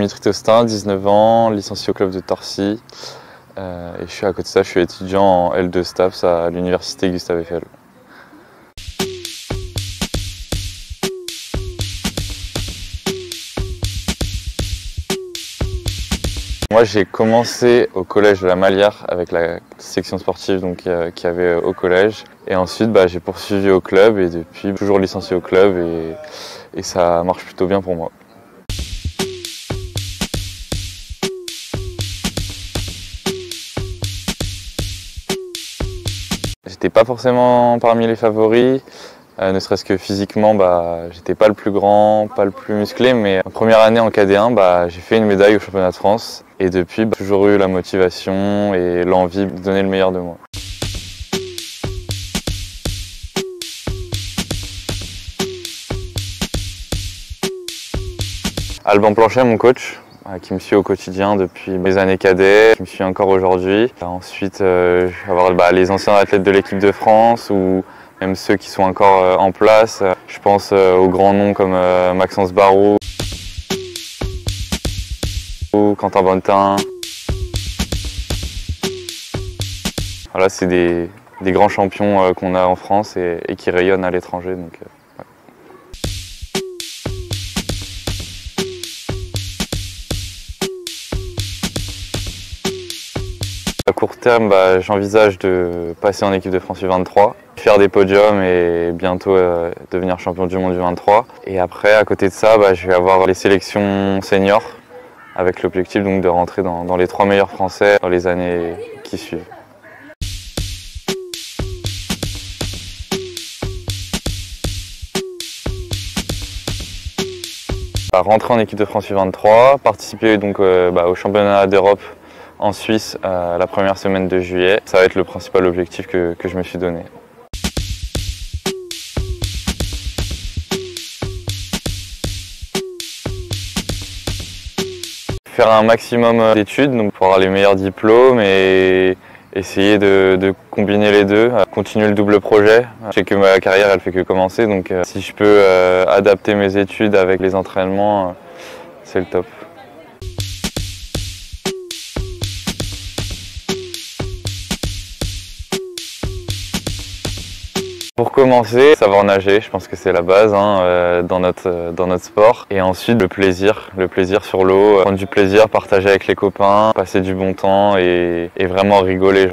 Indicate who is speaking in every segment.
Speaker 1: Dimitri Tostin, 19 ans, licencié au club de Torcy. Et je suis à côté de ça, je suis étudiant en L2 STAPS à l'université Gustave Eiffel. Moi, j'ai commencé au collège de la Malière avec la section sportive qu'il y avait au collège. Et ensuite, j'ai poursuivi au club et depuis, toujours licencié au club et ça marche plutôt bien pour moi. J'étais pas forcément parmi les favoris. Ne serait-ce que physiquement, j'étais pas le plus grand, pas le plus musclé, mais en première année en KD1, j'ai fait une médaille au championnat de France. Et depuis, j'ai toujours eu la motivation et l'envie de donner le meilleur de moi. Alban Planchet, mon coach, qui me suit au quotidien depuis mes années cadets, qui me suit encore aujourd'hui. Ensuite, je vais avoir les anciens athlètes de l'équipe de France ou même ceux qui sont encore en place. Je pense aux grands noms comme Maxence Barrault, Quentin Bonnetin. Voilà, c'est des grands champions qu'on a en France et qui rayonnent à l'étranger. À court terme, j'envisage de passer en équipe de France U23, faire des podiums et bientôt devenir champion du monde U23. Et après, à côté de ça, je vais avoir les sélections seniors avec l'objectif de rentrer dans les 3 meilleurs Français dans les années qui suivent. Rentrer en équipe de France U23, participer au championnat d'Europe en Suisse la première semaine de juillet. Ça va être le principal objectif que je me suis donné. Faire un maximum d'études pour avoir les meilleurs diplômes et essayer de combiner les deux, continuer le double projet. Je sais que ma carrière elle fait que commencer, donc si je peux adapter mes études avec les entraînements, c'est le top. Pour commencer, savoir nager, je pense que c'est la base dans notre sport. Et ensuite le plaisir sur l'eau, prendre du plaisir, partager avec les copains, passer du bon temps et vraiment rigoler.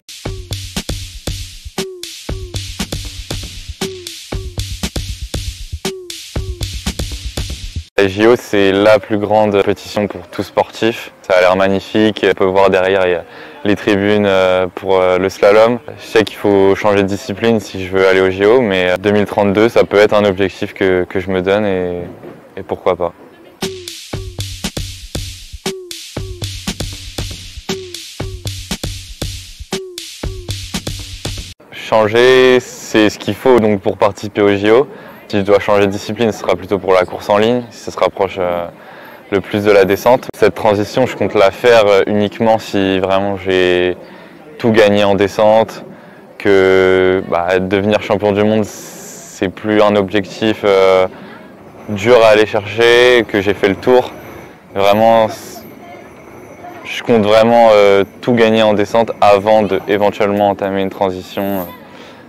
Speaker 1: Les JO, c'est la plus grande compétition pour tout sportif. Ça a l'air magnifique. On peut voir derrière, il y a les tribunes pour le slalom. Je sais qu'il faut changer de discipline si je veux aller aux JO, mais 2032, ça peut être un objectif que je me donne et pourquoi pas. Changer, c'est ce qu'il faut pour participer aux JO. Si je dois changer de discipline, ce sera plutôt pour la course en ligne, si ça se rapproche le plus de la descente. Cette transition, je compte la faire uniquement si vraiment j'ai tout gagné en descente, que devenir champion du monde, c'est plus un objectif dur à aller chercher, que j'ai fait le tour. Vraiment, je compte vraiment tout gagner en descente avant de éventuellement entamer une transition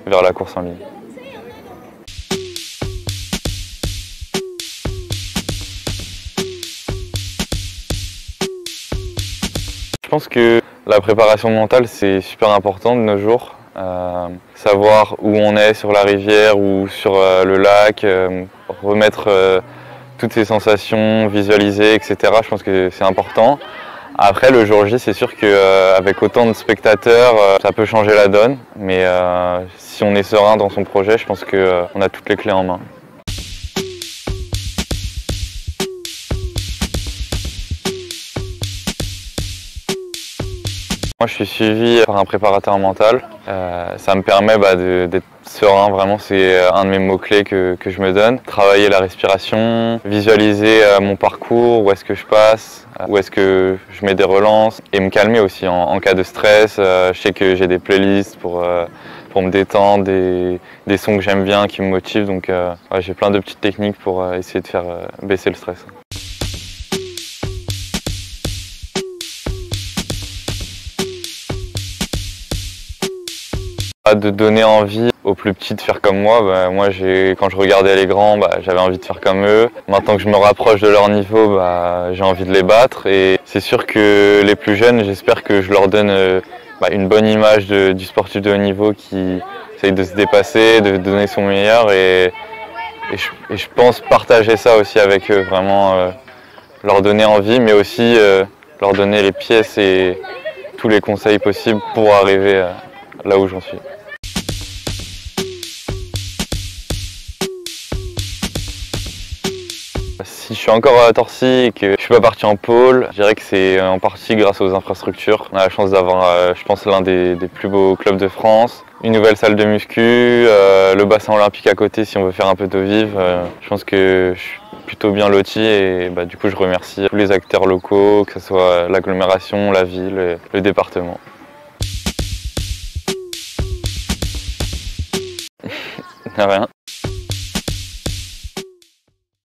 Speaker 1: vers la course en ligne. Je pense que la préparation mentale, c'est super important de nos jours. Savoir où on est sur la rivière ou sur le lac, remettre toutes ces sensations, visualiser, etc. Je pense que c'est important. Après, le jour J, c'est sûr qu'avec autant de spectateurs, ça peut changer la donne. Mais si on est serein dans son projet, je pense qu'on a toutes les clés en main. Moi, je suis suivi par un préparateur mental. Ça me permet d'être serein, vraiment, c'est un de mes mots-clés que je me donne. Travailler la respiration, visualiser mon parcours, où est-ce que je passe, où est-ce que je mets des relances, et me calmer aussi en cas de stress. Je sais que j'ai des playlists pour me détendre, des sons que j'aime bien, qui me motivent. Donc j'ai plein de petites techniques pour essayer de faire baisser le stress. De donner envie aux plus petits de faire comme moi. Moi, quand je regardais les grands, j'avais envie de faire comme eux. Maintenant que je me rapproche de leur niveau, j'ai envie de les battre. Et c'est sûr que les plus jeunes, j'espère que je leur donne une bonne image du sportif de haut niveau qui essaye de se dépasser, de donner son meilleur. Et je pense partager ça aussi avec eux, vraiment leur donner envie, mais aussi leur donner les pièces et tous les conseils possibles pour arriver là où j'en suis. Si je suis encore à Torcy et que je suis pas parti en pôle, je dirais que c'est en partie grâce aux infrastructures. On a la chance d'avoir, je pense, l'un des plus beaux clubs de France, une nouvelle salle de muscu, le bassin olympique à côté si on veut faire un peu d'eau vive. Je pense que je suis plutôt bien loti et du coup je remercie tous les acteurs locaux, que ce soit l'agglomération, la ville, et le département. De rien.